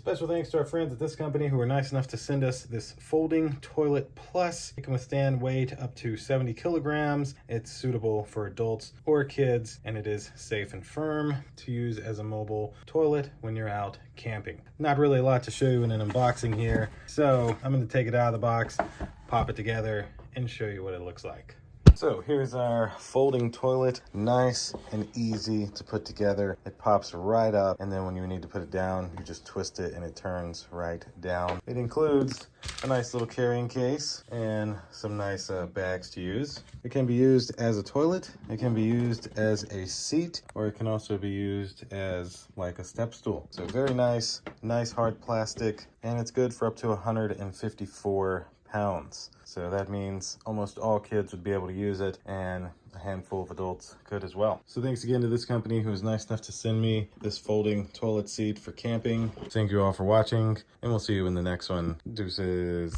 Special thanks to our friends at this company who were nice enough to send us this folding toilet plus. It can withstand weight up to 70 kilograms. It's suitable for adults or kids, and it is safe and firm to use as a mobile toilet when you're out camping. Not really a lot to show you in an unboxing here, so I'm going to take it out of the box, pop it together, and show you what it looks like. So here's our folding toilet, nice and easy to put together. It pops right up, and then when you need to put it down, you just twist it and it turns right down. It includes a nice little carrying case and some nice bags to use. It can be used as a toilet, it can be used as a seat, or it can also be used as like a step stool. So very nice hard plastic, and it's good for up to 154 pounds. So that means almost all kids would be able to use it, and a handful of adults could as well. So thanks again to this company who was nice enough to send me this folding toilet seat for camping. Thank you all for watching, and we'll see you in the next one. Deuces.